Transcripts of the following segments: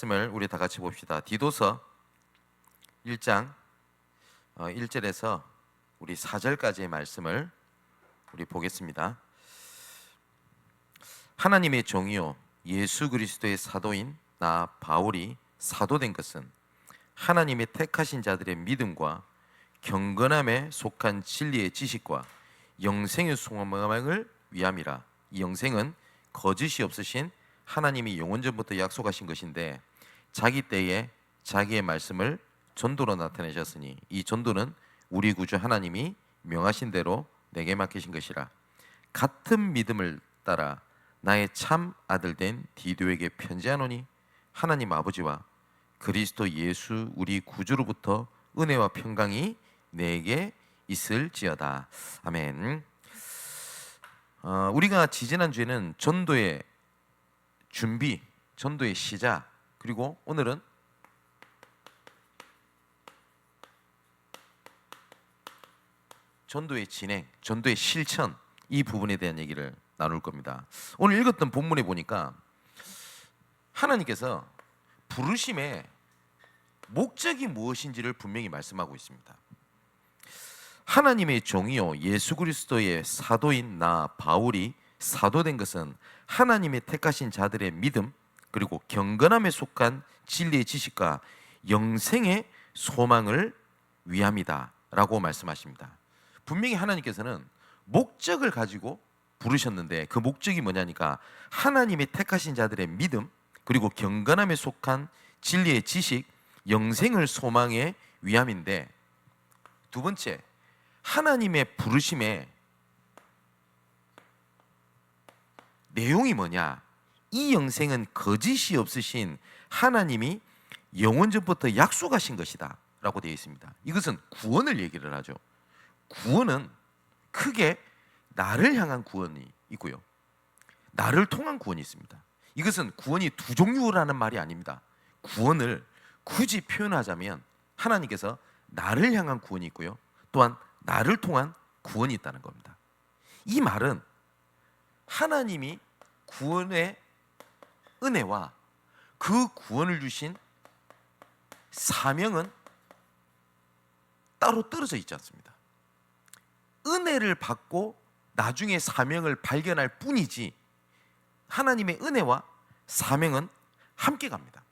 말씀을 우리 다 같이 봅시다. 디도서 1장 1절에서 우리 4절까지의 말씀을 우리 보겠습니다. 하나님의 종이요 예수 그리스도의 사도인 나 바울이 사도된 것은 하나님의 택하신 자들의 믿음과 경건함에 속한 진리의 지식과 영생의 소망을 위함이라. 이 영생은 거짓이 없으신 하나님이 영원전부터 약속하신 것인데 자기 때에 자기의 말씀을 전도로 나타내셨으니 이 전도는 우리 구주 하나님이 명하신 대로 내게 맡기신 것이라. 같은 믿음을 따라 나의 참 아들 된 디도에게 편지하노니 하나님 아버지와 그리스도 예수 우리 구주로부터 은혜와 평강이 내게 있을지어다. 아멘. 우리가 지지난주에는 전도의 준비, 전도의 시작, 그리고 오늘은 전도의 진행, 전도의 실천, 이 부분에 대한 얘기를 나눌 겁니다. 오늘 읽었던 본문에 보니까 하나님께서 부르심의 목적이 무엇인지를 분명히 말씀하고 있습니다. 하나님의 종이요 예수 그리스도의 사도인 나 바울이 사도된 것은 하나님의 택하신 자들의 믿음 그리고 경건함에 속한 진리의 지식과 영생의 소망을 위함이다 라고 말씀하십니다. 분명히 하나님께서는 목적을 가지고 부르셨는데 그 목적이 뭐냐니까 하나님의 택하신 자들의 믿음 그리고 경건함에 속한 진리의 지식, 영생을 소망의 위함인데, 두 번째, 하나님의 부르심의 내용이 뭐냐? 이 영생은 거짓이 없으신 하나님이 영원전부터 약속하신 것이다 라고 되어 있습니다. 이것은 구원을 얘기를 하죠. 구원은 크게 나를 향한 구원이 있고요, 나를 통한 구원이 있습니다. 이것은 구원이 두 종류라는 말이 아닙니다. 구원을 굳이 표현하자면 하나님께서 나를 향한 구원이 있고요, 또한 나를 통한 구원이 있다는 겁니다. 이 말은 하나님이 구원의 은혜와 그 구원을 주신 사명은 따로 떨어져 있지 않습니다. 은혜를 받고 나중에 사명을 발견할 뿐이지 하나님의 은혜와 사명은 함께 갑니다.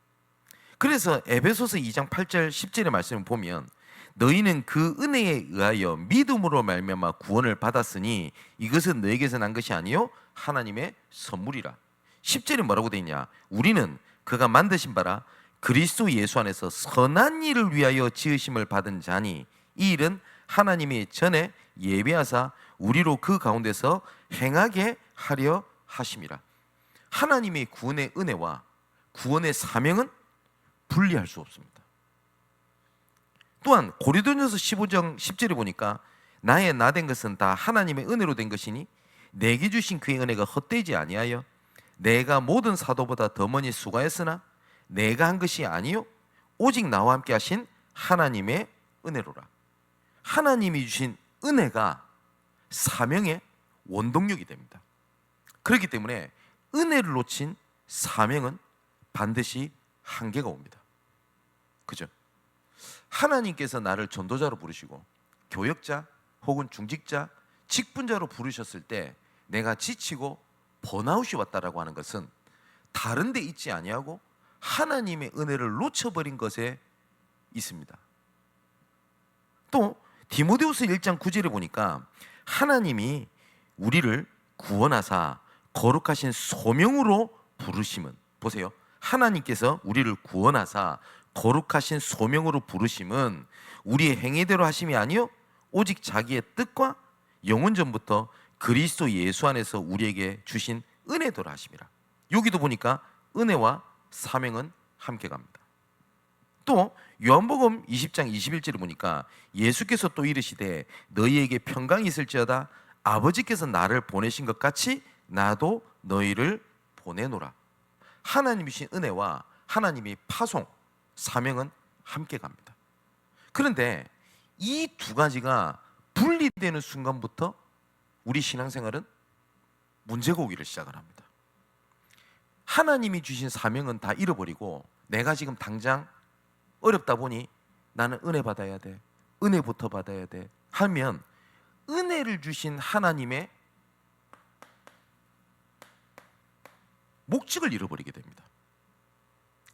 그래서 에베소서 2장 8절 10절의 말씀을 보면 너희는 그 은혜에 의하여 믿음으로 말미암아 구원을 받았으니 이것은 너에게서 난 것이 아니요 하나님의 선물이라. 10절에 뭐라고 되어 있냐? 우리는 그가 만드신 바라 그리스도 예수 안에서 선한 일을 위하여 지으심을 받은 자니 이 일은 하나님이 전에 예비하사 우리로 그 가운데서 행하게 하려 하심이라. 하나님의 구원의 은혜와 구원의 사명은 분리할 수 없습니다. 또한 고린도전서 15장 10절에 보니까 나의 나 된 것은 다 하나님의 은혜로 된 것이니 내게 주신 그의 은혜가 헛되지 아니하여 내가 모든 사도보다 더 많이 수고했으나 내가 한 것이 아니요 오직 나와 함께 하신 하나님의 은혜로라. 하나님이 주신 은혜가 사명의 원동력이 됩니다. 그렇기 때문에 은혜를 놓친 사명은 반드시 한계가 옵니다. 그죠? 하나님께서 나를 전도자로 부르시고 교역자 혹은 중직자, 직분자로 부르셨을 때 내가 지치고 번아웃이 왔다라고 하는 것은 다른 데 있지 아니하고 하나님의 은혜를 놓쳐버린 것에 있습니다. 또 디모데후서 1장 9절에 보니까 하나님이 우리를 구원하사 거룩하신 소명으로 부르심은, 보세요, 하나님께서 우리를 구원하사 거룩하신 소명으로 부르심은 우리의 행위대로 하심이 아니요 오직 자기의 뜻과 영원전부터 그리스도 예수 안에서 우리에게 주신 은혜대로 하심이라. 여기도 보니까 은혜와 사명은 함께 갑니다. 또 요한복음 20장 21절에 보니까 예수께서 또 이르시되 너희에게 평강이 있을지어다 아버지께서 나를 보내신 것 같이 나도 너희를 보내노라. 하나님이 주신 은혜와 하나님이 파송, 사명은 함께 갑니다. 그런데 이 두 가지가 분리되는 순간부터 우리 신앙생활은 문제가 오기를 시작을 합니다. 하나님이 주신 사명은 다 잃어버리고 내가 지금 당장 어렵다 보니 나는 은혜 받아야 돼, 은혜부터 받아야 돼 하면 은혜를 주신 하나님의 목적을 잃어버리게 됩니다.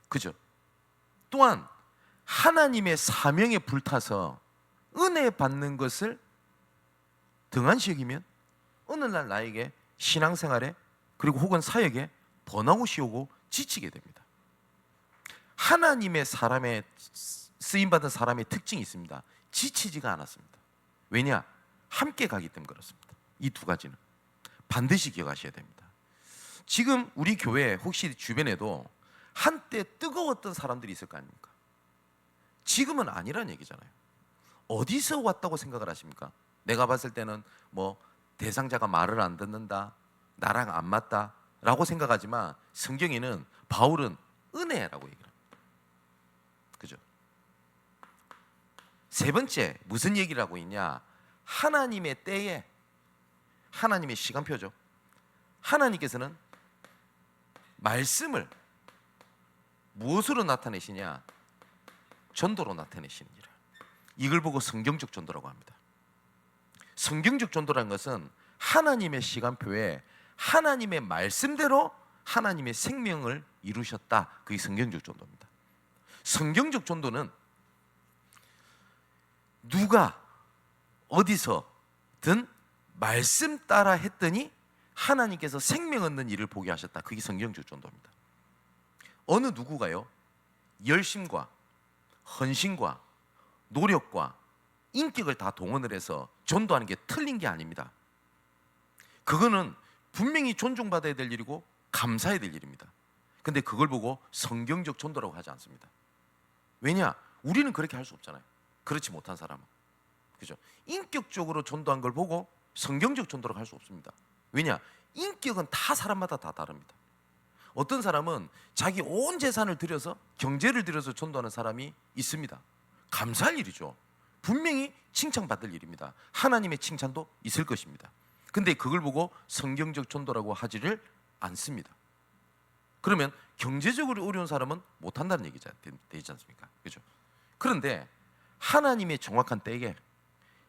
그죠? 또한 하나님의 사명에 불타서 은혜 받는 것을 등한시 여기면 어느 날 나에게 신앙생활에 그리고 혹은 사역에 번아웃이 오고 지치게 됩니다. 하나님의 사람의 쓰임받은 사람의 특징이 있습니다. 지치지가 않았습니다. 왜냐? 함께 가기 때문에 그렇습니다. 이 두 가지는 반드시 기억하셔야 됩니다. 지금 우리 교회 혹시 주변에도 한때 뜨거웠던 사람들이 있을 거 아닙니까? 지금은 아니란 얘기잖아요. 어디서 왔다고 생각을 하십니까? 내가 봤을 때는 뭐 대상자가 말을 안 듣는다, 나랑 안 맞다 라고 생각하지만 성경에는 바울은 은혜라고 얘기를 합니다. 그죠? 세 번째 무슨 얘기를 하고 있냐? 하나님의 때에, 하나님의 시간표죠. 하나님께서는 말씀을 무엇으로 나타내시냐? 전도로 나타내시느니라. 이걸 보고 성경적 전도라고 합니다. 성경적 전도라는 것은 하나님의 시간표에 하나님의 말씀대로 하나님의 생명을 이루셨다. 그게 성경적 전도입니다. 성경적 전도는 누가 어디서든 말씀 따라 했더니 하나님께서 생명 얻는 일을 보게 하셨다. 그게 성경적 전도입니다. 어느 누구가요? 열심과 헌신과 노력과 인격을 다 동원을 해서 전도하는 게 틀린 게 아닙니다. 그거는 분명히 존중받아야 될 일이고 감사해야 될 일입니다. 근데 그걸 보고 성경적 전도라고 하지 않습니다. 왜냐? 우리는 그렇게 할 수 없잖아요. 그렇지 못한 사람은. 그죠? 인격적으로 전도한 걸 보고 성경적 전도라고 할 수 없습니다. 왜냐? 인격은 다 사람마다 다 다릅니다. 어떤 사람은 자기 온 재산을 들여서 경제를 들여서 전도하는 사람이 있습니다. 감사할 일이죠. 분명히 칭찬받을 일입니다. 하나님의 칭찬도 있을 것입니다. 근데 그걸 보고 성경적 전도라고 하지를 않습니다. 그러면 경제적으로 어려운 사람은 못한다는 얘기가 되지 않습니까? 그죠? 그런데 하나님의 정확한 때에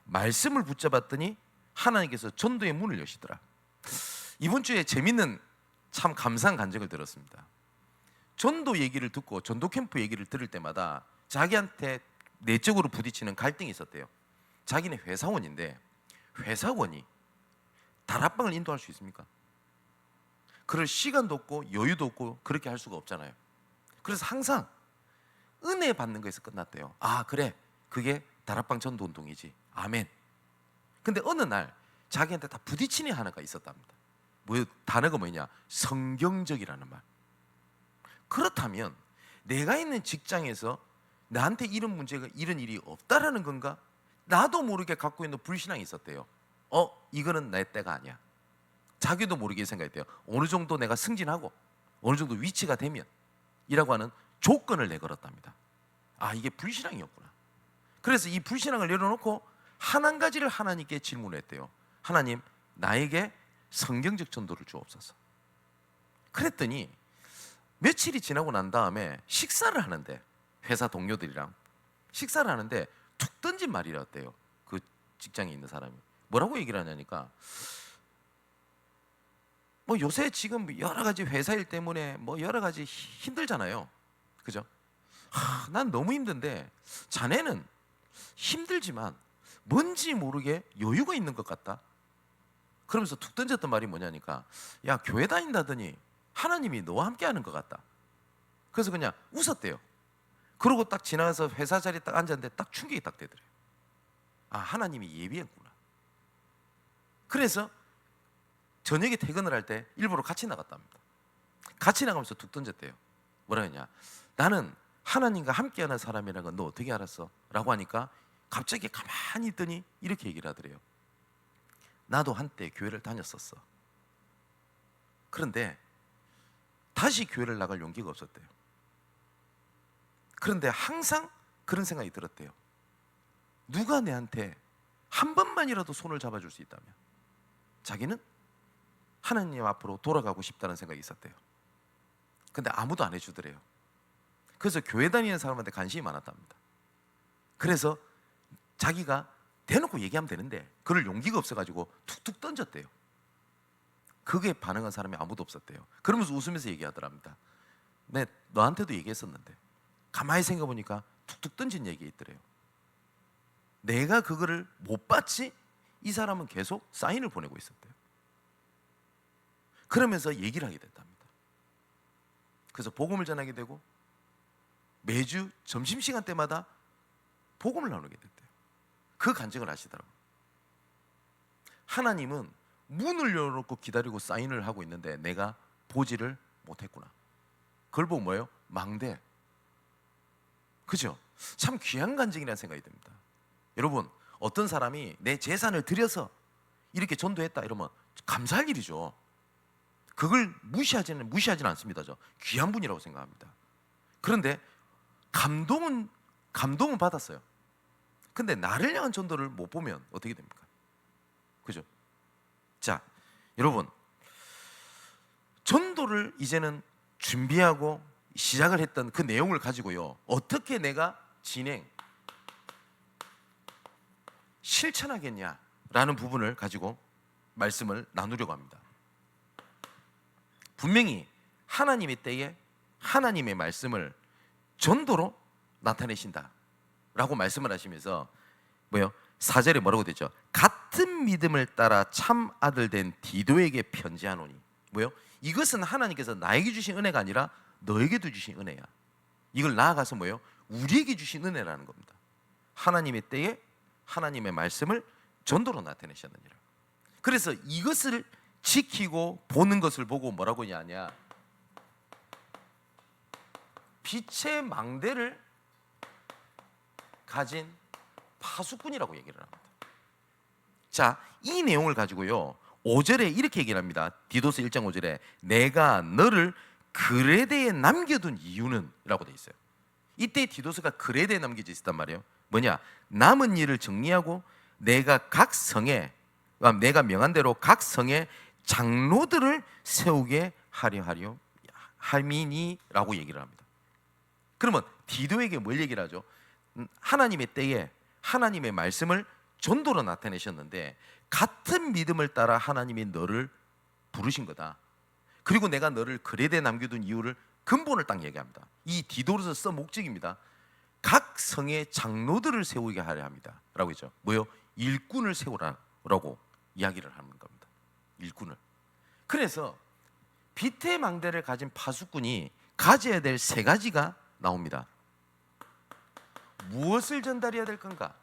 말씀을 붙잡았더니 하나님께서 전도의 문을 여시더라. 이번 주에 재밌는 참 감사한 간증을 들었습니다. 전도 얘기를 듣고 전도 캠프 얘기를 들을 때마다 자기한테 내적으로 부딪히는 갈등이 있었대요. 자기는 회사원인데 회사원이 다락방을 인도할 수 있습니까? 그럴 시간도 없고 여유도 없고 그렇게 할 수가 없잖아요. 그래서 항상 은혜 받는 거에서 끝났대요. 아 그래, 그게 다락방 전도 운동이지. 아멘. 근데 어느 날 자기한테 다 부딪히는 하나가 있었답니다. 단어가 뭐냐? 성경적이라는 말. 그렇다면 내가 있는 직장에서 나한테 이런 문제가, 이런 일이 없다라는 건가? 나도 모르게 갖고 있는 불신앙이 있었대요. 이거는 내 때가 아니야. 자기도 모르게 생각했대요. 어느 정도 내가 승진하고 어느 정도 위치가 되면 이라고 하는 조건을 내걸었답니다. 아, 이게 불신앙이었구나. 그래서 이 불신앙을 내려놓고 한 가지를 하나님께 질문했대요. 하나님, 나에게 성경적 전도를 주옵소서. 그랬더니 며칠이 지나고 난 다음에 식사를 하는데, 회사 동료들이랑 식사를 하는데 툭 던진 말이었대요. 그 직장에 있는 사람이 뭐라고 얘기를 하냐니까, 뭐 요새 지금 여러 가지 회사 일 때문에 뭐 여러 가지 힘들잖아요. 그죠? 난 너무 힘든데 자네는 힘들지만 뭔지 모르게 여유가 있는 것 같다. 그러면서 툭 던졌던 말이 뭐냐니까, 야, 교회 다닌다더니 하나님이 너와 함께 하는 것 같다. 그래서 그냥 웃었대요. 그러고 딱 지나가서 회사 자리에 딱 앉았는데 딱 충격이 딱 되더래요. 아, 하나님이 예비했구나. 그래서 저녁에 퇴근을 할 때 일부러 같이 나갔답니다. 같이 나가면서 툭 던졌대요. 뭐라 했냐, 나는 하나님과 함께하는 사람이라는 건 너 어떻게 알았어? 라고 하니까 갑자기 가만히 있더니 이렇게 얘기를 하더래요. 나도 한때 교회를 다녔었어. 그런데 다시 교회를 나갈 용기가 없었대요. 그런데 항상 그런 생각이 들었대요. 누가 내한테 한 번만이라도 손을 잡아줄 수 있다면 자기는 하나님 앞으로 돌아가고 싶다는 생각이 있었대요. 근데 아무도 안 해주더래요. 그래서 교회 다니는 사람한테 관심이 많았답니다. 그래서 자기가 대놓고 얘기하면 되는데 그럴 용기가 없어가지고 툭툭 던졌대요. 그게 반응한 사람이 아무도 없었대요. 그러면서 웃으면서 얘기하더랍니다. 네, 너한테도 얘기했었는데 가만히 생각해보니까 툭툭 던진 얘기 있더래요. 내가 그거를 못 봤지? 이 사람은 계속 사인을 보내고 있었대요. 그러면서 얘기를 하게 됐답니다. 그래서 복음을 전하게 되고 매주 점심시간 때마다 복음을 나누게 됐대요. 그 간증을 하시더라고요. 하나님은 문을 열어놓고 기다리고 사인을 하고 있는데 내가 보지를 못했구나. 그걸 보고 뭐예요? 망대. 그죠? 참 귀한 간증이라는 생각이 듭니다. 여러분, 어떤 사람이 내 재산을 들여서 이렇게 전도했다 이러면 감사할 일이죠. 그걸 무시하지는 않습니다. 저 귀한 분이라고 생각합니다. 그런데 감동은 받았어요. 근데 나를 향한 전도를 못 보면 어떻게 됩니까? 그죠? 자, 여러분, 전도를 이제는 준비하고 시작을 했던 그 내용을 가지고요, 어떻게 내가 실천하겠냐라는 부분을 가지고 말씀을 나누려고 합니다. 분명히 하나님의 때에 하나님의 말씀을 전도로 나타내신다라고 말씀을 하시면서 뭐요? 4절에 뭐라고 되죠? 같은 믿음을 따라 참 아들 된 디도에게 편지하노니. 뭐요? 이것은 하나님께서 나에게 주신 은혜가 아니라 너에게도 주신 은혜야. 이걸 나아가서 뭐요? 우리에게 주신 은혜라는 겁니다. 하나님의 때에 하나님의 말씀을 전도로 나타내셨느니라. 그래서 이것을 지키고 보는 것을 보고 뭐라고 하냐? 빛의 망대를 가진 파수꾼이라고 얘기를 합니다. 자, 이 내용을 가지고요 5절에 이렇게 얘기를 합니다. 디도서 1장 5절에 내가 너를 그레데에 남겨둔 이유는 라고 돼 있어요. 이때 디도서가 그레데에 남겨져 있었단 말이에요. 뭐냐? 남은 일을 정리하고 내가 명한 대로 각 성에 장로들을 세우게 하려 함이니라고 얘기를 합니다. 그러면 디도에게 뭘 얘기를 하죠? 하나님의 때에 하나님의 말씀을 전도로 나타내셨는데 같은 믿음을 따라 하나님이 너를 부르신 거다. 그리고 내가 너를 그레데에 남겨둔 이유를 근본을 딱 얘기합니다. 이 디도로서 써 목적입니다. 각 성의 장로들을 세우게 하려 합니다 라고 했죠. 뭐요? 일꾼을 세우라고 이야기를 하는 겁니다. 일꾼을. 그래서 빛의 망대를 가진 파수꾼이 가져야 될 3가지가 나옵니다. 무엇을 전달해야 될 건가?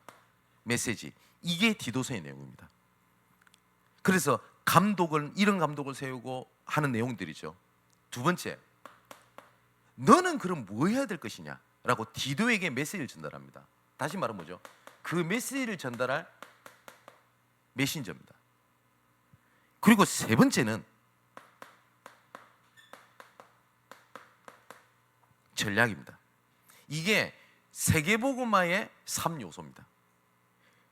메시지. 이게 디도서의 내용입니다. 그래서 이런 감독을 세우고 하는 내용들이죠. 두 번째, 너는 그럼 뭐 해야 될 것이냐? 라고 디도에게 메시지를 전달합니다. 다시 말하면 뭐죠? 그 메시지를 전달할 메신저입니다. 그리고 3번째는 전략입니다. 이게 세계복음화의 3요소입니다.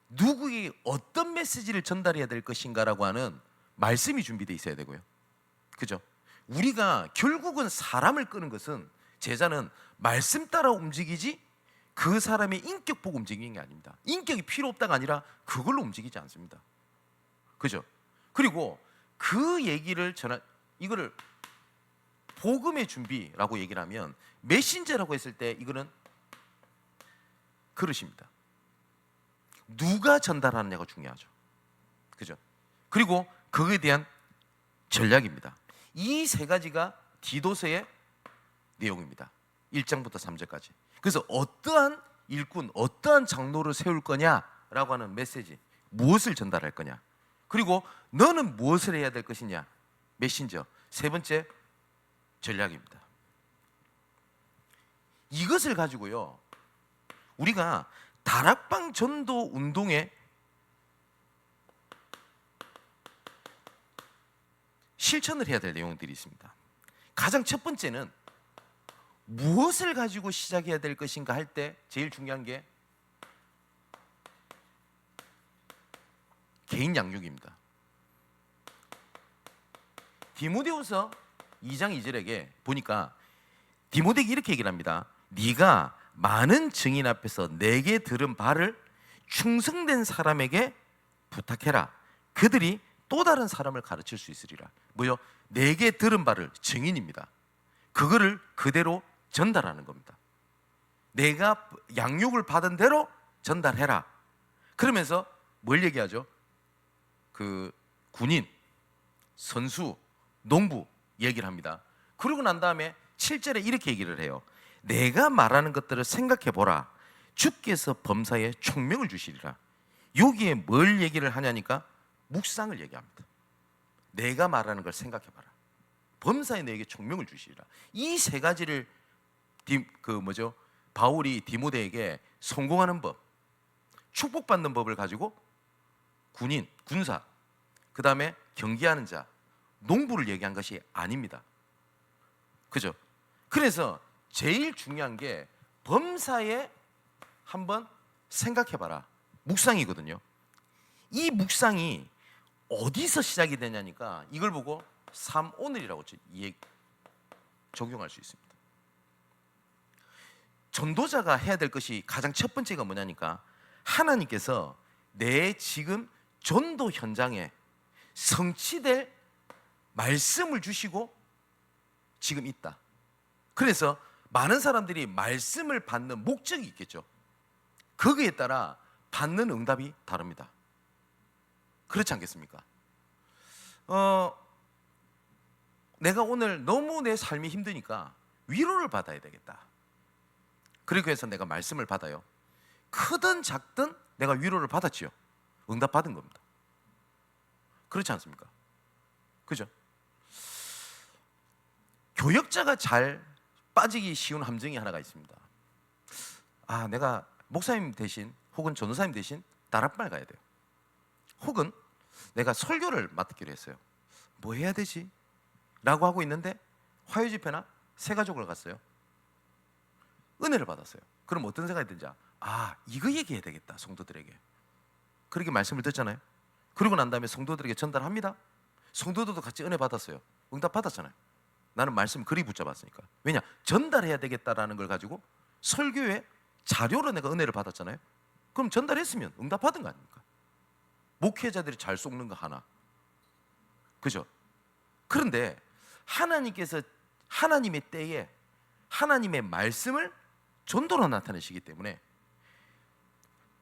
누구에게 어떤 메시지를 전달해야 될 것인가라고 하는 말씀이 준비되어 있어야 되고요. 그죠? 우리가 결국은 사람을 끄는 것은 제자는 말씀 따라 움직이지 그 사람의 인격 보고 움직이는 게 아닙니다. 인격이 필요 없다가 아니라 그걸로 움직이지 않습니다. 그죠? 그리고 그 얘기를 이거를 복음의 준비라고 얘기를 하면 메신저라고 했을 때 이거는 그릇입니다. 누가 전달하느냐가 중요하죠. 그죠? 그리고 그거에 대한 전략입니다. 이 3가지가 디도서의 내용입니다. 1장부터 3절까지. 그래서 어떠한 일꾼, 어떠한 장로를 세울 거냐라고 하는 메시지, 무엇을 전달할 거냐, 그리고 너는 무엇을 해야 될 것이냐, 메신저. 3번째, 전략입니다. 이것을 가지고요 우리가 다락방 전도 운동에 실천을 해야 될 내용들이 있습니다. 가장 첫 번째는 무엇을 가지고 시작해야 될 것인가 할 때 제일 중요한 게 개인 양육입니다. 디모데후서 2장 2절에게 보니까 디모데에게 이렇게 얘기를 합니다. 네가 많은 증인 앞에서 내게 들은 바를 충성된 사람에게 부탁해라. 그들이 또 다른 사람을 가르칠 수 있으리라. 뭐요? 내게 들은 바를, 증인입니다. 그거를 그대로 전달하는 겁니다. 내가 양육을 받은 대로 전달해라. 그러면서 뭘 얘기하죠? 그 군인, 선수, 농부 얘기를 합니다. 그러고 난 다음에 7절에 이렇게 얘기를 해요. 내가 말하는 것들을 생각해 보라. 주께서 범사에 총명을 주시리라. 여기에 뭘 얘기를 하냐니까 묵상을 얘기합니다. 내가 말하는 걸 생각해 봐라. 범사에 너에게 총명을 주시리라. 이 세 가지를 바울이 디모데에게 성공하는 법, 축복받는 법을 가지고 군인, 군사, 그 다음에 경기하는 자, 농부를 얘기한 것이 아닙니다. 그죠? 그래서 제일 중요한 게 범사에 한번 생각해봐라. 묵상이거든요. 이 묵상이 어디서 시작이 되냐니까 이걸 보고 삶 오늘이라고 적용할 수 있습니다. 전도자가 해야 될 것이 가장 첫 번째가 뭐냐니까 하나님께서 내 지금 전도 현장에 성취될 말씀을 주시고 지금 있다. 그래서 많은 사람들이 말씀을 받는 목적이 있겠죠. 거기에 따라 받는 응답이 다릅니다. 그렇지 않겠습니까? 내가 오늘 너무 내 삶이 힘드니까 위로를 받아야 되겠다. 그리고 해서 내가 말씀을 받아요. 크든 작든 내가 위로를 받았지요. 응답 받은 겁니다. 그렇지 않습니까? 그죠? 교역자가 잘 빠지기 쉬운 함정이 하나가 있습니다. 내가 목사님 대신 혹은 전도사님 대신 다락방 가야 돼요. 혹은 내가 설교를 맡기로 했어요. 뭐 해야 되지? 라고 하고 있는데 화요집회나 새가족을 갔어요. 은혜를 받았어요. 그럼 어떤 생각이 드는지 이거 얘기해야 되겠다. 성도들에게. 그렇게 말씀을 듣잖아요. 그러고 난 다음에 성도들에게 전달합니다. 성도들도 같이 은혜 받았어요. 응답 받았잖아요. 나는 말씀 그리 붙잡았으니까. 왜냐? 전달해야 되겠다라는 걸 가지고 설교에 자료로 내가 은혜를 받았잖아요. 그럼 전달했으면 응답 받은 거 아닙니까? 목회자들이 잘 속는 거 하나. 그죠? 그런데 하나님께서 하나님의 때에 하나님의 말씀을 전도로 나타내시기 때문에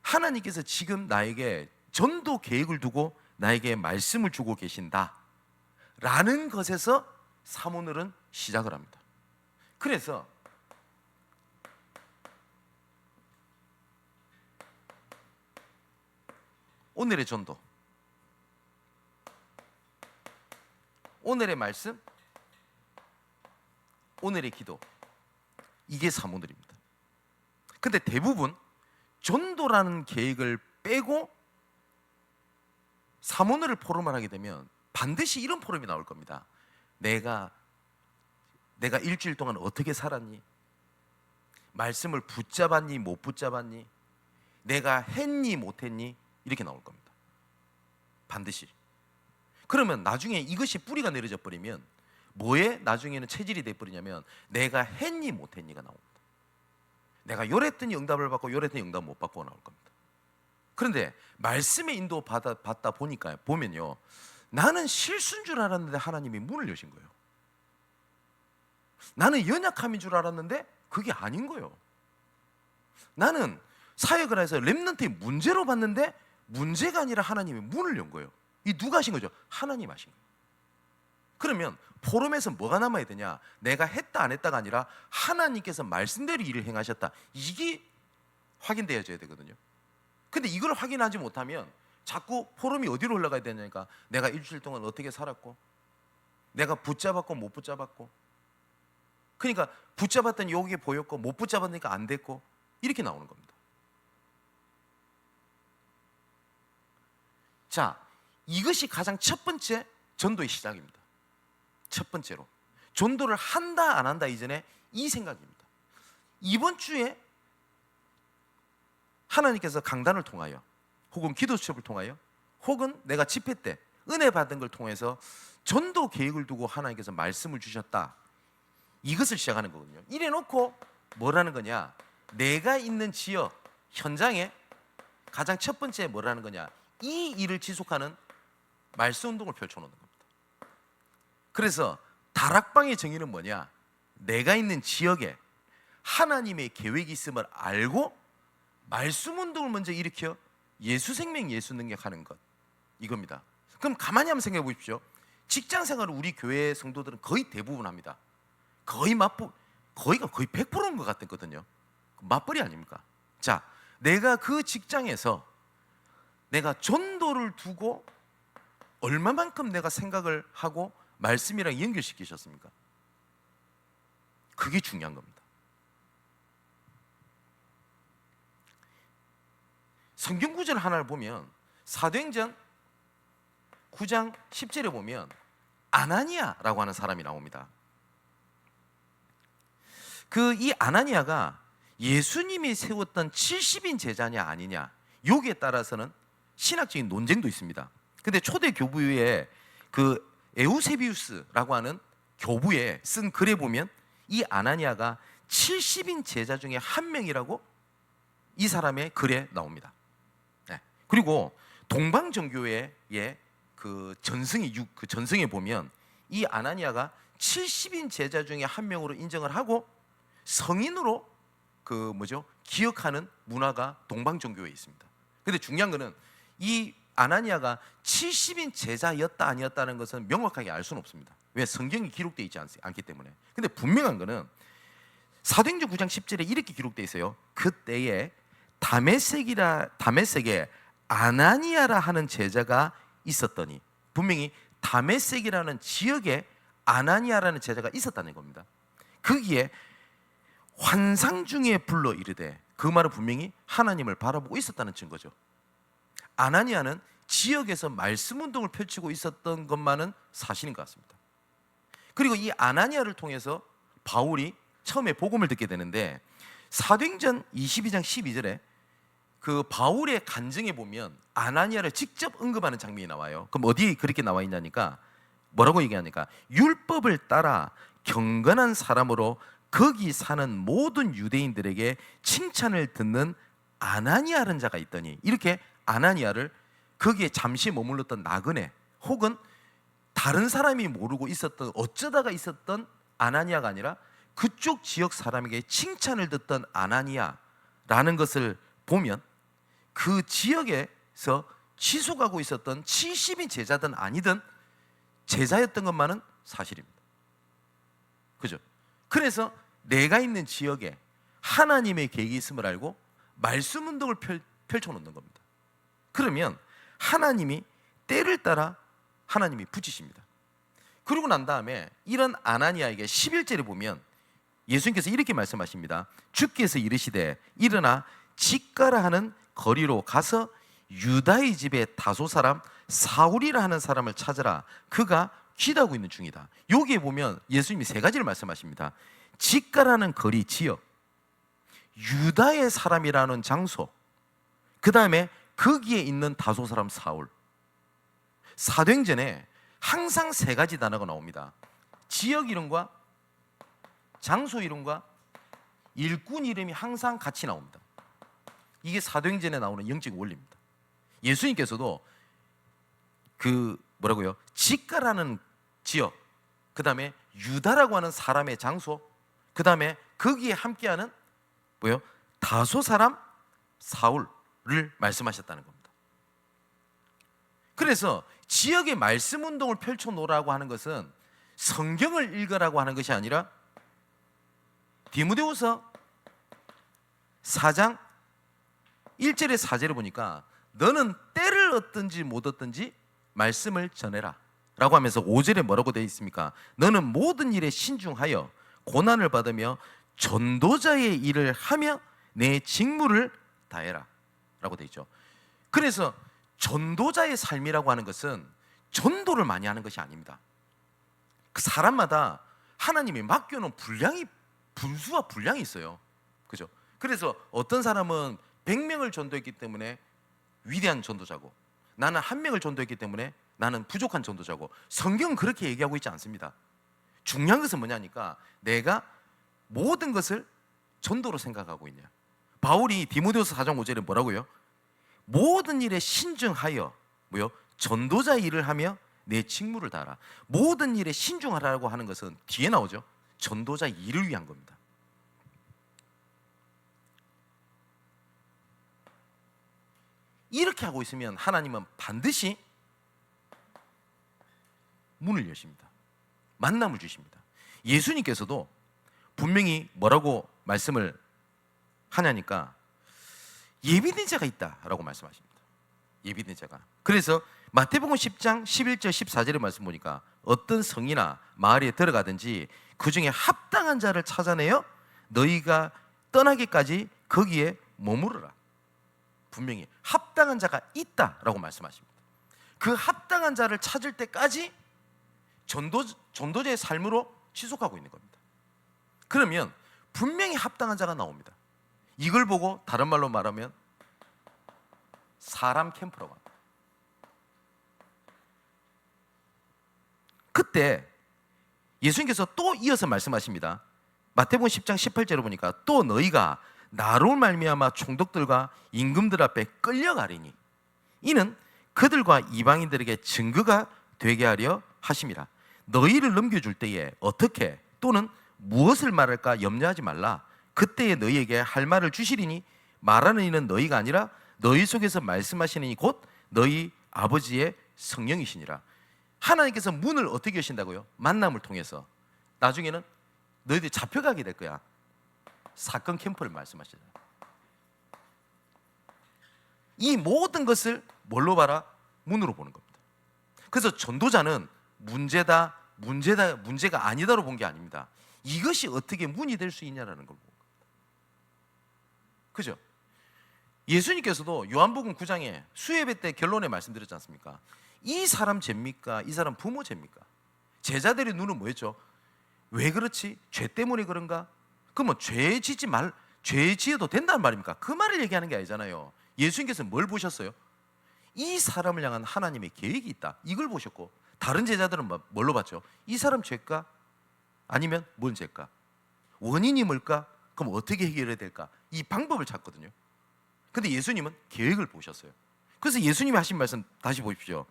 하나님께서 지금 나에게 전도 계획을 두고 나에게 말씀을 주고 계신다 라는 것에서 사모늘은 시작을 합니다. 그래서 오늘의 전도, 오늘의 말씀, 오늘의 기도, 이게 사모늘입니다. 근데 대부분 전도라는 계획을 빼고 사모늘을 포럼을 하게 되면 반드시 이런 포럼이 나올 겁니다. 내가 일주일 동안 어떻게 살았니? 말씀을 붙잡았니? 못 붙잡았니? 내가 했니? 못했니? 이렇게 나올 겁니다. 반드시. 그러면 나중에 이것이 뿌리가 내려져 버리면 뭐에 나중에는 체질이 돼버리냐면 내가 했니? 못했니가 나옵니다. 내가 요랬더니 응답을 받고 요랬더니 응답 못 받고 나올 겁니다. 그런데 말씀의 인도 받다 보면요, 나는 실수인 줄 알았는데 하나님이 문을 여신 거예요. 나는 연약함인 줄 알았는데 그게 아닌 거예요. 나는 사역을 해서 렘넌트의 문제로 봤는데 문제가 아니라 하나님이 문을 연 거예요. 이 누가 하신 거죠? 하나님 하신 거예요. 그러면 포럼에서 뭐가 남아야 되냐? 내가 했다 안 했다가 아니라 하나님께서 말씀대로 일을 행하셨다, 이게 확인되어져야 되거든요. 근데 이걸 확인하지 못하면 자꾸 포럼이 어디로 올라가야 되냐니까 내가 일주일 동안 어떻게 살았고, 내가 붙잡았고 못 붙잡았고, 그러니까 붙잡았더니 여기에 보였고 못 붙잡았으니까 안 됐고, 이렇게 나오는 겁니다. 자, 이것이 가장 첫 번째 전도의 시작입니다. 첫 번째로 전도를 한다 안 한다 이전에 이 생각입니다. 이번 주에 하나님께서 강단을 통하여 혹은 기도 수첩을 통하여 혹은 내가 집회 때 은혜 받은 걸 통해서 전도 계획을 두고 하나님께서 말씀을 주셨다, 이것을 시작하는 거거든요. 이래 놓고 뭐라는 거냐? 내가 있는 지역, 현장에 가장 첫 번째 뭐라는 거냐? 이 일을 지속하는 말씀 운동을 펼쳐놓는 겁니다. 그래서 다락방의 정의는 뭐냐? 내가 있는 지역에 하나님의 계획이 있음을 알고 말씀 운동을 먼저 일으켜 예수 생명, 예수 능력 하는 것, 이겁니다. 그럼 가만히 한번 생각해 보십시오. 직장 생활을 우리 교회 성도들은 거의 대부분 합니다. 거의 100%인 것 같았거든요. 맞벌이 아닙니까? 자, 내가 그 직장에서 내가 전도를 두고 얼마만큼 내가 생각을 하고 말씀이랑 연결시키셨습니까? 그게 중요한 겁니다. 성경 구절 하나를 보면 사도행전 9장 10절에 보면 아나니아라고 하는 사람이 나옵니다. 이 아나니아가 예수님이 세웠던 70인 제자냐 아니냐, 여기에 따라서는 신학적인 논쟁도 있습니다. 근데 초대 교부에 에우세비우스라고 하는 교부에 쓴 글에 보면 이 아나니아가 70인 제자 중에 한 명이라고 이 사람의 글에 나옵니다. 네. 그리고 동방정교회의 전승에 보면 이 아나니아가 70인 제자 중에 한 명으로 인정을 하고 성인으로 기억하는 문화가 동방정교회에 있습니다. 근데 중요한 거는 이 아나니아가 70인 제자였다 아니었다는 것은 명확하게 알 수는 없습니다. 왜? 성경이 기록되어 있지 않기 때문에. 근데 분명한 거는 사도행전 9장 10절에 이렇게 기록되어 있어요. 그때에 다메섹에 아나니아라 하는 제자가 있었더니, 분명히 다메섹이라는 지역에 아나니아라는 제자가 있었다는 겁니다. 거기에 환상 중에 불러 이르되, 그 말은 분명히 하나님을 바라보고 있었다는 증거죠. 아나니아는 지역에서 말씀 운동을 펼치고 있었던 것만은 사실인 것 같습니다. 그리고 이 아나니아를 통해서 바울이 처음에 복음을 듣게 되는데, 사도행전 22장 12절에 그 바울의 간증에 보면 아나니아를 직접 언급하는 장면이 나와요. 그럼 어디에 그렇게 나와 있냐니까, 뭐라고 얘기하니까, 율법을 따라 경건한 사람으로 거기 사는 모든 유대인들에게 칭찬을 듣는 아나니아라는 자가 있더니, 이렇게 아나니아를 거기에 잠시 머물렀던 나그네 혹은 다른 사람이 모르고 있었던, 어쩌다가 있었던 아나니아가 아니라 그쪽 지역 사람에게 칭찬을 듣던 아나니아라는 것을 보면 그 지역에서 지속하고 있었던 70인 제자든 아니든 제자였던 것만은 사실입니다. 그죠? 그래서 내가 있는 지역에 하나님의 계획이 있음을 알고 말씀 운동을 펼쳐놓는 겁니다. 그러면 하나님이 때를 따라 하나님이 붙이십니다. 그러고 난 다음에 이런 아나니아에게 11절에 보면 예수님께서 이렇게 말씀하십니다. 주께서 이르시되 일어나 직가라 하는 거리로 가서 유다의 집에 다소 사람 사울이라 하는 사람을 찾으라. 그가 기도하고 있는 중이다. 여기에 보면 예수님이 세 가지를 말씀하십니다. 직가라는 거리, 지역, 유다의 사람이라는 장소, 그 다음에 거기에 있는 다소 사람 사울. 사도행전에 항상 세 가지 단어가 나옵니다. 지역 이름과 장소 이름과 일꾼 이름이 항상 같이 나옵니다. 이게 사도행전에 나오는 영적 원리입니다. 예수님께서도 직가라는 지역, 그 다음에 유다라고 하는 사람의 장소, 그 다음에 거기에 함께하는 다소 사람 사울을 말씀하셨다는 겁니다. 그래서 지역의 말씀 운동을 펼쳐놓으라고 하는 것은 성경을 읽으라고 하는 것이 아니라 디모데후서 4장 1절에 4절을 보니까 너는 때를 얻든지 못 얻든지 말씀을 전해라 라고 하면서 5절에 뭐라고 되어 있습니까? 너는 모든 일에 신중하여 고난을 받으며 전도자의 일을 하며 내 직무를 다해라 라고 되어 있죠. 그래서 전도자의 삶이라고 하는 것은 전도를 많이 하는 것이 아닙니다. 그 사람마다 하나님이 맡겨놓은 분수와 분량이 있어요. 그죠? 그래서 어떤 사람은 100명을 전도했기 때문에 위대한 전도자고, 나는 1명을 전도했기 때문에 나는 부족한 전도자고, 성경은 그렇게 얘기하고 있지 않습니다. 중요한 것은 뭐냐니까 내가 모든 것을 전도로 생각하고 있냐? 바울이 디모데후서 4장 5절에 뭐라고요? 모든 일에 신중하여 뭐요? 전도자 일을 하며 내 직무를 다하라. 모든 일에 신중하라고 하는 것은 뒤에 나오죠. 전도자 일을 위한 겁니다. 이렇게 하고 있으면 하나님은 반드시 문을 여십니다. 만남을 주십니다. 예수님께서도 분명히 뭐라고 말씀을 하냐니까 예비된 자가 있다라고 말씀하십니다. 예비된 자가. 그래서 마태복음 10장 11절 14절의 말씀 보니까 어떤 성이나 마을에 들어가든지 그 중에 합당한 자를 찾아내어 너희가 떠나기까지 거기에 머무르라. 분명히 합당한 자가 있다라고 말씀하십니다. 그 합당한 자를 찾을 때까지 전도자의 삶으로 지속하고 있는 겁니다. 그러면 분명히 합당한 자가 나옵니다. 이걸 보고 다른 말로 말하면 사람 캠프라고 합니다. 그때 예수님께서 또 이어서 말씀하십니다. 마태복음 10장 18절을 보니까 또 너희가 나로 말미암아 총독들과 임금들 앞에 끌려가리니 이는 그들과 이방인들에게 증거가 되게 하려 하심이라. 너희를 넘겨줄 때에 어떻게 또는 무엇을 말할까 염려하지 말라. 그때에 너희에게 할 말을 주시리니 말하는 이는 너희가 아니라 너희 속에서 말씀하시는 이 곧 너희 아버지의 성령이시니라. 하나님께서 문을 어떻게 여신다고요? 만남을 통해서. 나중에는 너희들이 잡혀가게 될 거야. 사건 캠프를 말씀하시잖아요. 이 모든 것을 뭘로 봐라? 문으로 보는 겁니다. 그래서 전도자는 문제가 아니다로 본 게 아닙니다. 이것이 어떻게 문이 될 수 있냐라는 걸 본 겁니다. 그죠? 예수님께서도 요한복음 9장에 수예배 때 결론에 말씀드렸지 않습니까? 이 사람 죄입니까? 이 사람 부모 죄입니까? 제자들의 눈은 뭐였죠? 왜 그렇지? 죄 때문에 그런가? 그러면 죄 지어도 된다는 말입니까? 그 말을 얘기하는 게 아니잖아요. 예수님께서 뭘 보셨어요? 이 사람을 향한 하나님의 계획이 있다. 이걸 보셨고 다른 제자들은 뭘로 봤죠? 이 사람 죄일까? 아니면 뭔 죄일까? 원인이 뭘까? 그럼 어떻게 해결해야 될까? 이 방법을 찾거든요. 근데 예수님은 계획을 보셨어요. 그래서 예수님이 하신 말씀 다시 보십시오.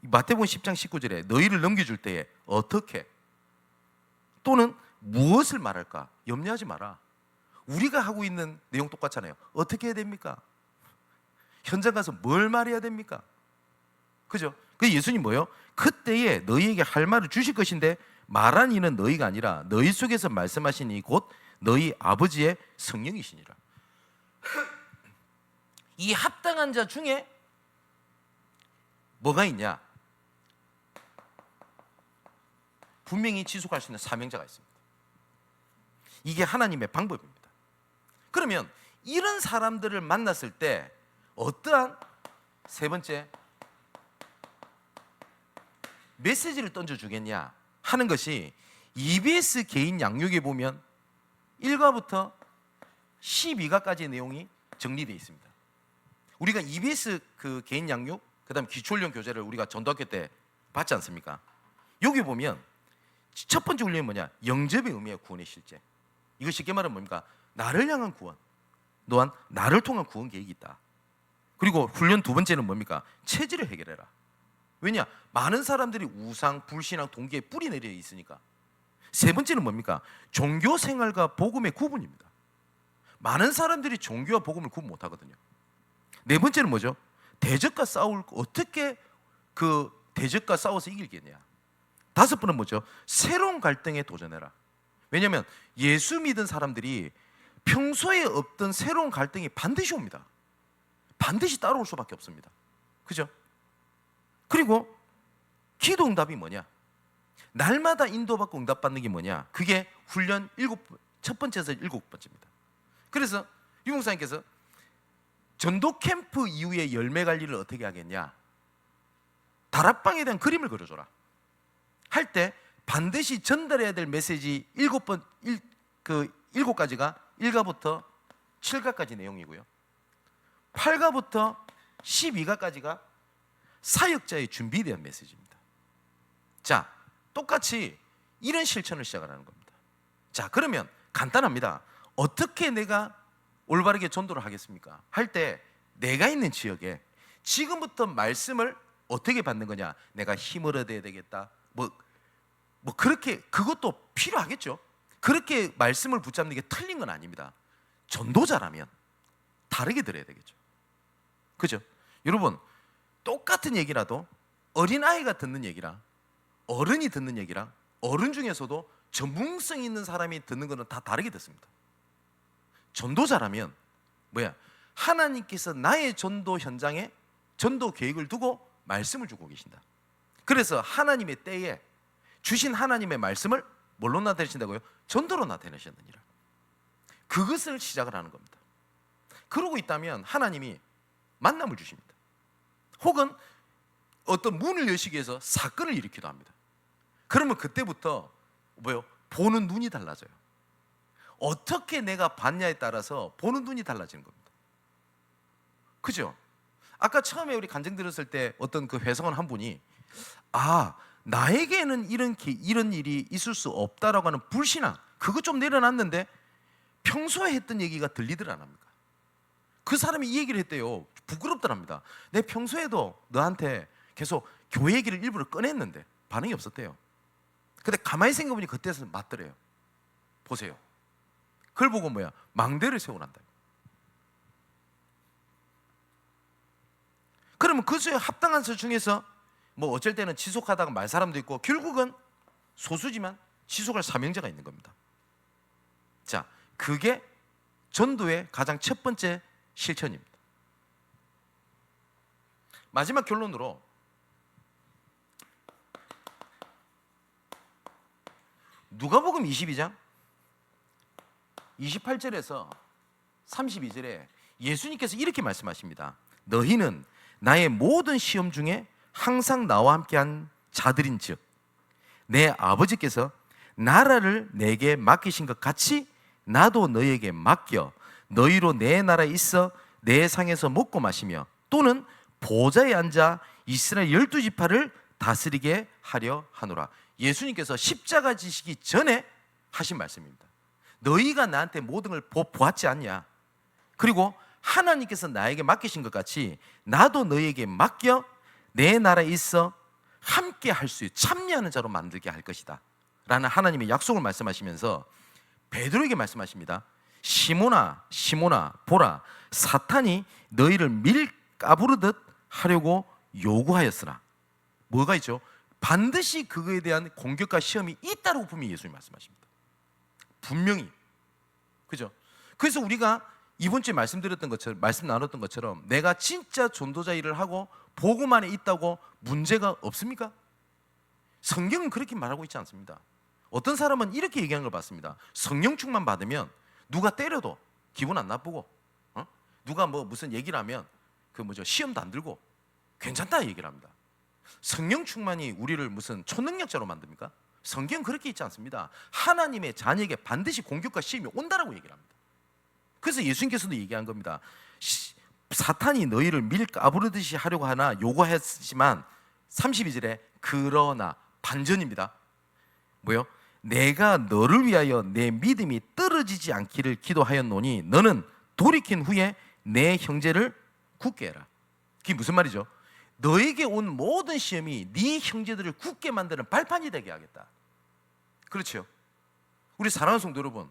마태복음 10장 19절에 너희를 넘겨줄 때에 어떻게 또는 무엇을 말할까? 염려하지 마라. 우리가 하고 있는 내용 똑같잖아요. 어떻게 해야 됩니까? 현장 가서 뭘 말해야 됩니까? 그죠? 그 예수님 뭐요? 그때에 너희에게 할 말을 주실 것인데 말한 이는 너희가 아니라 너희 속에서 말씀하신 이 곧 너희 아버지의 성령이시니라. 이 합당한 자 중에 뭐가 있냐? 분명히 지속할 수 있는 사명자가 있습니다. 이게 하나님의 방법입니다. 그러면 이런 사람들을 만났을 때 어떠한 세 번째 메시지를 던져주겠냐 하는 것이 EBS 개인 양육에 보면 1과부터 12과까지의 내용이 정리되어 있습니다. 우리가 EBS 그 개인 양육, 그 다음 기초훈련 교재를 우리가 전도학교 때 봤지 않습니까? 여기 보면 첫 번째 훈련이 뭐냐? 영접의 의미의 구원의 실제. 이거 쉽게 말하면 뭡니까? 나를 향한 구원, 또한 나를 통한 구원 계획이 있다. 그리고 훈련 두 번째는 뭡니까? 체질을 해결해라. 왜냐? 많은 사람들이 우상, 불신앙, 동기에 뿌리 내려 있으니까. 세 번째는 뭡니까? 종교 생활과 복음의 구분입니다. 많은 사람들이 종교와 복음을 구분 못하거든요. 네 번째는 뭐죠? 대적과 어떻게 그 대적과 싸워서 이기겠냐. 다섯 번은 뭐죠? 새로운 갈등에 도전해라. 왜냐하면 예수 믿은 사람들이 평소에 없던 새로운 갈등이 반드시 옵니다. 반드시 따라올 수밖에 없습니다. 그죠? 그리고 기도 응답이 뭐냐? 날마다 인도받고 응답받는 게 뭐냐? 그게 훈련 첫 번째에서 7번째입니다. 그래서 유목사님께서 전도 캠프 이후에 열매 관리를 어떻게 하겠냐? 다락방에 대한 그림을 그려줘라. 할 때 반드시 전달해야 될 메시지 7가지가 1가부터 7가까지 내용이고요. 8가부터 12가까지가 사역자의 준비에 대한 메시지입니다. 자, 똑같이 이런 실천을 시작하라는 겁니다. 자, 그러면 간단합니다. 어떻게 내가 올바르게 전도를 하겠습니까? 할 때 내가 있는 지역에 지금부터 말씀을 어떻게 받는 거냐? 내가 힘을 얻어야 되겠다. 뭐 그렇게 그것도 필요하겠죠. 그렇게 말씀을 붙잡는 게 틀린 건 아닙니다. 전도자라면 다르게 들어야 되겠죠. 그죠? 여러분, 똑같은 얘기라도 어린아이가 듣는 얘기랑 어른이 듣는 얘기랑 어른 중에서도 전문성 있는 사람이 듣는 거는 다 다르게 듣습니다. 전도자라면 하나님께서 나의 전도 현장에 전도 계획을 두고 말씀을 주고 계신다. 그래서 하나님의 때에 주신 하나님의 말씀을 뭘로 나타내신다고요? 전도로 나타내셨느니라. 그것을 시작을 하는 겁니다. 그러고 있다면 하나님이 만남을 주십니다. 혹은 어떤 문을 여시기 위해서 사건을 일으키기도 합니다. 그러면 그때부터 보는 눈이 달라져요. 어떻게 내가 봤냐에 따라서 보는 눈이 달라지는 겁니다. 그죠? 아까 처음에 우리 간증 들었을 때 어떤 그 회성원 한 분이 나에게는 이런 일이 있을 수 없다라고 하는 불신앙, 그거 좀 내려놨는데 평소에 했던 얘기가 들리들 안 합니까? 그 사람이 이 얘기를 했대요. 부끄럽더랍니다. 내 평소에도 너한테 계속 교회 얘기를 일부러 꺼냈는데 반응이 없었대요. 근데 가만히 생각해보니 그때는 맞더래요. 보세요. 그걸 보고 망대를 세우란다. 그러면 그 수에 합당한 수 중에서 어쩔 때는 지속하다가 말 사람도 있고 결국은 소수지만 지속할 사명자가 있는 겁니다. 자, 그게 전도의 가장 첫 번째 실천입니다. 마지막 결론으로 누가복음 22장 28절에서 32절에 예수님께서 이렇게 말씀하십니다. 너희는 나의 모든 시험 중에 항상 나와 함께한 자들인즉 내 아버지께서 나라를 내게 맡기신 것 같이 나도 너희에게 맡겨 너희로 내 나라에 있어 내 상에서 먹고 마시며 또는 보좌에 앉아 이스라엘 12지파를 다스리게 하려 하노라. 예수님께서 십자가 지시기 전에 하신 말씀입니다. 너희가 나한테 모든 걸 보았지 않냐? 그리고 하나님께서 나에게 맡기신 것 같이 나도 너희에게 맡겨 내 나라에 있어 함께 할 수 있는 참여하는 자로 만들게 할 것이다 라는 하나님의 약속을 말씀하시면서 베드로에게 말씀하십니다. 시몬아 시몬아 보라 사탄이 너희를 밀 까부르듯 하려고 요구하였으나 뭐가 있죠? 반드시 그거에 대한 공격과 시험이 있다고 분명히 예수님이 말씀하십니다. 분명히. 그죠? 그래서 우리가 이번 주에 말씀 나눴던 것처럼 내가 진짜 전도자 일을 하고 복음 안에 있다고 문제가 없습니까? 성경은 그렇게 말하고 있지 않습니다. 어떤 사람은 이렇게 얘기하는 걸 봤습니다. 성령 충만 받으면 누가 때려도 기분 안 나쁘고 누가 무슨 얘기를 하면 시험도 안 들고 괜찮다 얘기를 합니다. 성령 충만이 우리를 무슨 초능력자로 만듭니까? 성경은 그렇게 있지 않습니다. 하나님의 자녀에게 반드시 공격과 시험이 온다라고 얘기를 합니다. 그래서 예수님께서도 얘기한 겁니다. 사탄이 너희를 밀 까부르듯이 하려고 하나 요구했지만 32절에 그러나 반전입니다. 내가 너를 위하여 내 믿음이 떨어지지 않기를 기도하였노니 너는 돌이킨 후에 내 형제를 굳게 해라. 그게 무슨 말이죠? 너에게 온 모든 시험이 네 형제들을 굳게 만드는 발판이 되게 하겠다. 그렇죠? 우리 사랑하는 성도 여러분,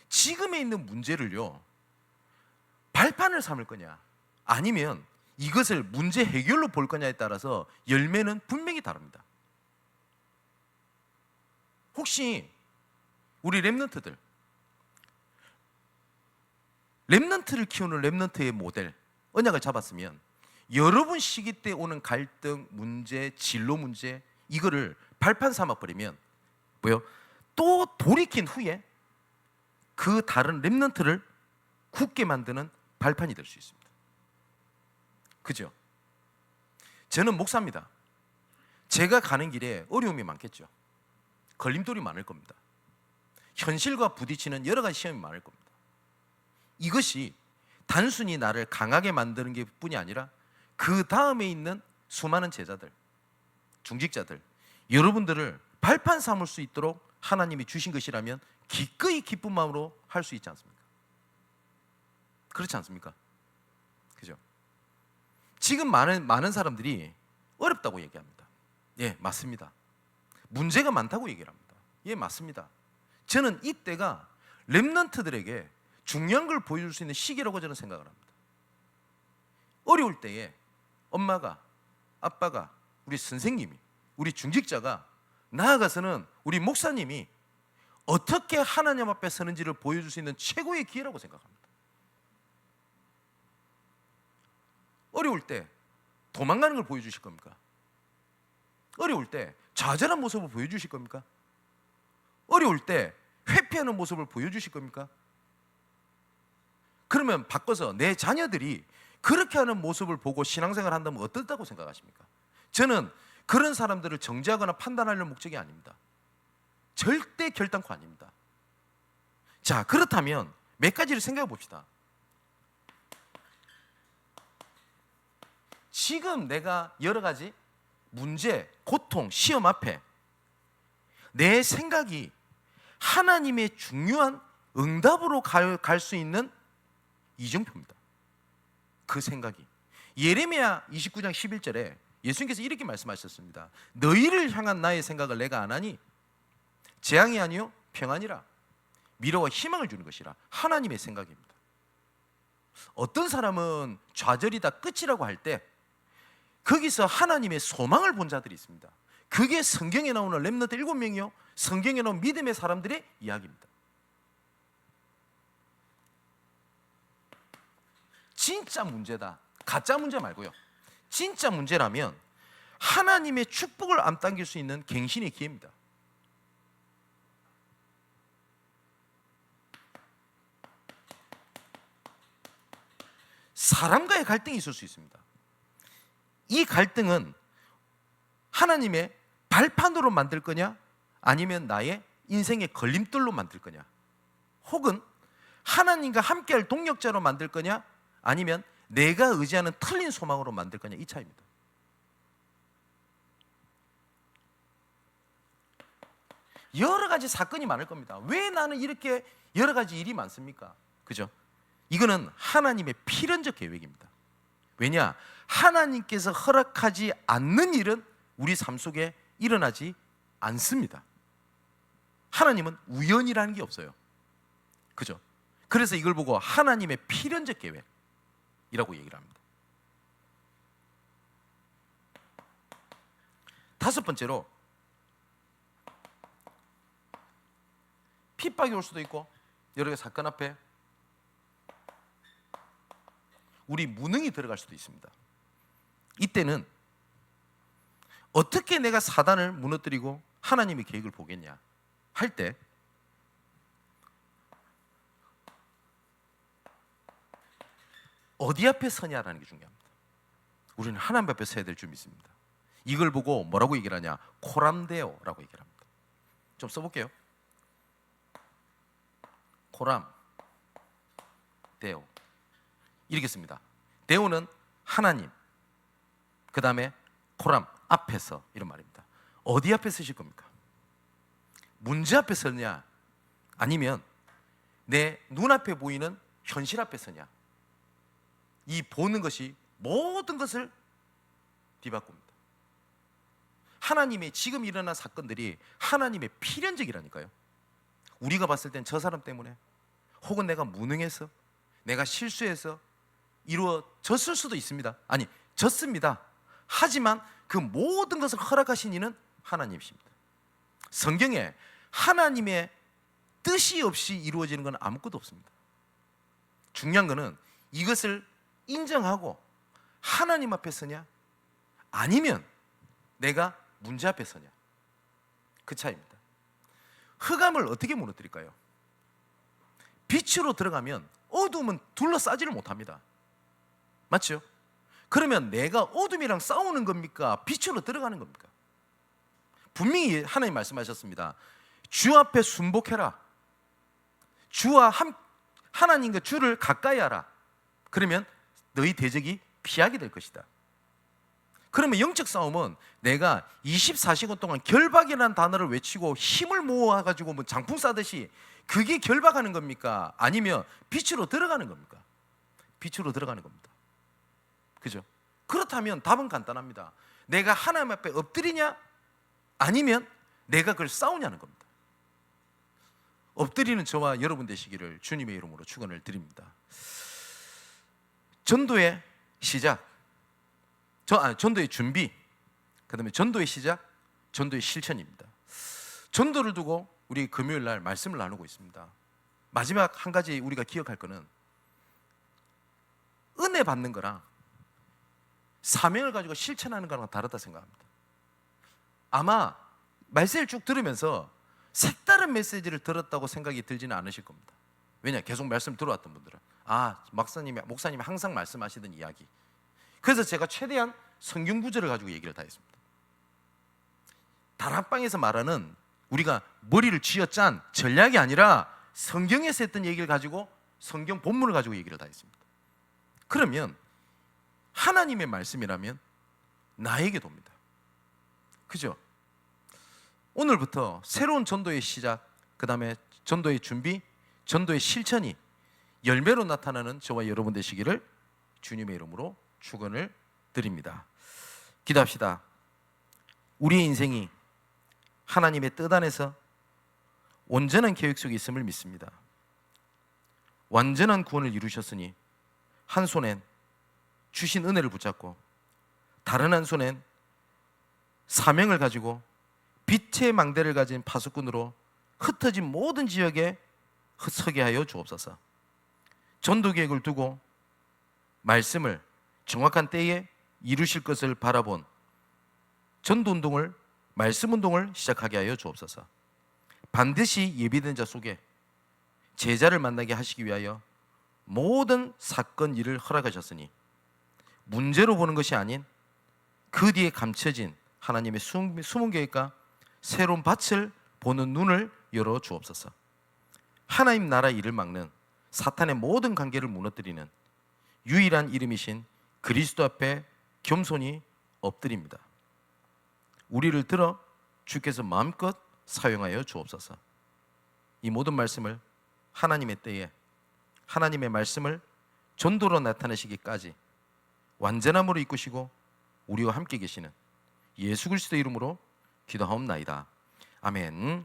지금에 있는 문제를요 발판을 삼을 거냐 아니면 이것을 문제 해결로 볼 거냐에 따라서 열매는 분명히 다릅니다. 혹시 우리 렘넌트들, 렘넌트를 키우는 렘넌트의 모델 언약을 잡았으면 여러분 시기 때 오는 갈등, 문제, 진로 문제 이거를 발판 삼아버리면 또 돌이킨 후에 그 다른 렘넌트를 굳게 만드는 발판이 될 수 있습니다. 그죠? 저는 목사입니다. 제가 가는 길에 어려움이 많겠죠. 걸림돌이 많을 겁니다. 현실과 부딪히는 여러 가지 시험이 많을 겁니다. 이것이 단순히 나를 강하게 만드는 게 뿐이 아니라 그 다음에 있는 수많은 제자들, 중직자들, 여러분들을 발판 삼을 수 있도록 하나님이 주신 것이라면 기꺼이 기쁜 마음으로 할 수 있지 않습니까? 그렇지 않습니까? 그죠? 지금 많은 사람들이 어렵다고 얘기합니다. 예, 맞습니다. 문제가 많다고 얘기를 합니다. 예, 맞습니다. 저는 이때가 렘넌트들에게 중요한 걸 보여줄 수 있는 시기라고 저는 생각을 합니다. 어려울 때에 엄마가, 아빠가, 우리 선생님이, 우리 중직자가, 나아가서는 우리 목사님이 어떻게 하나님 앞에 서는지를 보여줄 수 있는 최고의 기회라고 생각합니다. 어려울 때 도망가는 걸 보여주실 겁니까? 어려울 때 좌절한 모습을 보여주실 겁니까? 어려울 때 회피하는 모습을 보여주실 겁니까? 그러면 바꿔서 내 자녀들이 그렇게 하는 모습을 보고 신앙생활을 한다면 어떻다고 생각하십니까? 저는 그런 사람들을 정죄하거나 판단하려는 목적이 아닙니다. 절대 결단코 아닙니다. 자, 그렇다면 몇 가지를 생각해 봅시다. 지금 내가 여러 가지 문제, 고통, 시험 앞에 내 생각이 하나님의 중요한 응답으로 갈 수 있는 이정표입니다. 그 생각이. 예레미야 29장 11절에 예수님께서 이렇게 말씀하셨습니다. 너희를 향한 나의 생각을 내가 안 하니 재앙이 아니요 평안이라, 미래와 희망을 주는 것이라. 하나님의 생각입니다. 어떤 사람은 좌절이다, 끝이라고 할 때 거기서 하나님의 소망을 본 자들이 있습니다. 그게 성경에 나오는 렘넌트 7명이요, 성경에 나오는 믿음의 사람들의 이야기입니다. 진짜 문제다, 가짜 문제 말고요, 진짜 문제라면 하나님의 축복을 안 당길 수 있는 갱신의 기회입니다. 사람과의 갈등이 있을 수 있습니다. 이 갈등은 하나님의 발판으로 만들 거냐, 아니면 나의 인생의 걸림돌로 만들 거냐, 혹은 하나님과 함께할 동력자로 만들 거냐, 아니면 내가 의지하는 틀린 소망으로 만들 거냐, 이 차이입니다. 여러 가지 사건이 많을 겁니다. 왜 나는 이렇게 여러 가지 일이 많습니까? 그죠? 이거는 하나님의 필연적 계획입니다. 왜냐? 하나님께서 허락하지 않는 일은 우리 삶 속에 일어나지 않습니다. 하나님은 우연이라는 게 없어요. 그죠? 그래서 이걸 보고 하나님의 필연적 계획이라고 얘기를 합니다. 다섯 번째로, 핍박이 올 수도 있고 여러 가지 사건 앞에 우리 무능이 들어갈 수도 있습니다. 이때는 어떻게 내가 사단을 무너뜨리고 하나님의 계획을 보겠냐 할 때, 어디 앞에 서냐라는 게 중요합니다. 우리는 하나님 앞에 서야 될 줄 믿습니다. 이걸 보고 뭐라고 얘기를 하냐? 코람데오라고 얘기를 합니다. 좀 써볼게요. 코람, 데오. 이렇게 씁니다. 데오는 하나님, 그 다음에 코람, 앞에서, 이런 말입니다. 어디 앞에 서실 겁니까? 문제 앞에 서냐, 아니면 내 눈앞에 보이는 현실 앞에 서냐? 이 보는 것이 모든 것을 뒤바꿉니다. 하나님의 지금 일어난 사건들이 하나님의 필연적이라니까요. 우리가 봤을 땐 저 사람 때문에, 혹은 내가 무능해서, 내가 실수해서 이루어졌을 수도 있습니다. 아니, 졌습니다. 하지만 그 모든 것을 허락하신 이는 하나님이십니다. 성경에 하나님의 뜻이 없이 이루어지는 건 아무것도 없습니다. 중요한 것은 이것을 인정하고 하나님 앞에 서냐, 아니면 내가 문제 앞에 서냐, 그 차이입니다. 흑암을 어떻게 무너뜨릴까요? 빛으로 들어가면 어둠은 둘러싸지를 못합니다. 맞죠? 그러면 내가 어둠이랑 싸우는 겁니까? 빛으로 들어가는 겁니까? 분명히 하나님 말씀하셨습니다. 주 앞에 순복해라. 주와 하나님과 주를 가까이 하라. 그러면 너희 대적이 피하게 될 것이다. 그러면 영적 싸움은 내가 24시간 동안 결박이라는 단어를 외치고 힘을 모아가지고 뭐 장풍 쏴듯이 그게 결박하는 겁니까? 아니면 빛으로 들어가는 겁니까? 빛으로 들어가는 겁니다. 그죠? 그렇다면 답은 간단합니다. 내가 하나님 앞에 엎드리냐? 아니면 내가 그걸 싸우냐는 겁니다. 엎드리는 저와 여러분 되시기를 주님의 이름으로 축원을 드립니다. 전도의 시작, 전도의 준비, 그 다음에 전도의 시작, 전도의 실천입니다. 전도를 두고 우리 금요일 날 말씀을 나누고 있습니다. 마지막 한 가지 우리가 기억할 거는 은혜 받는 거랑 사명을 가지고 실천하는 거랑 다르다 생각합니다. 아마 말씀을 쭉 들으면서 색다른 메시지를 들었다고 생각이 들지는 않으실 겁니다. 왜냐? 계속 말씀 들어왔던 분들은 목사님이 항상 말씀하시던 이야기. 그래서 제가 최대한 성경 구절을 가지고 얘기를 다 했습니다. 다락방에서 말하는 우리가 머리를 쥐어짠 전략이 아니라 성경에서 했던 얘기를 가지고 성경 본문을 가지고 얘기를 다 했습니다. 그러면 하나님의 말씀이라면 나에게도 옵니다. 그죠? 오늘부터 새로운 전도의 시작, 그 다음에 전도의 준비, 전도의 실천이 열매로 나타나는 저와 여러분 되시기를 주님의 이름으로 축원을 드립니다. 기도합시다. 우리의 인생이 하나님의 뜻 안에서 온전한 계획 속에 있음을 믿습니다. 완전한 구원을 이루셨으니 한 손엔 주신 은혜를 붙잡고 다른 한 손엔 사명을 가지고 빛의 망대를 가진 파수꾼으로 흩어진 모든 지역에 서게 하여 주옵소서. 전도 계획을 두고 말씀을 정확한 때에 이루실 것을 바라본 전도운동을, 말씀운동을 시작하게 하여 주옵소서. 반드시 예비된 자 속에 제자를 만나게 하시기 위하여 모든 사건 일을 허락하셨으니 문제로 보는 것이 아닌 그 뒤에 감춰진 하나님의 숨은 계획과 새로운 밭을 보는 눈을 열어 주옵소서. 하나님 나라 일을 막는 사탄의 모든 관계를 무너뜨리는 유일한 이름이신 그리스도 앞에 겸손히 엎드립니다. 우리를 들어 주께서 마음껏 사용하여 주옵소서. 이 모든 말씀을 하나님의 때에 하나님의 말씀을 전도로 나타내시기까지 완전함으로 이끄시고 우리와 함께 계시는 예수 그리스도의 이름으로 기도하옵나이다. 아멘.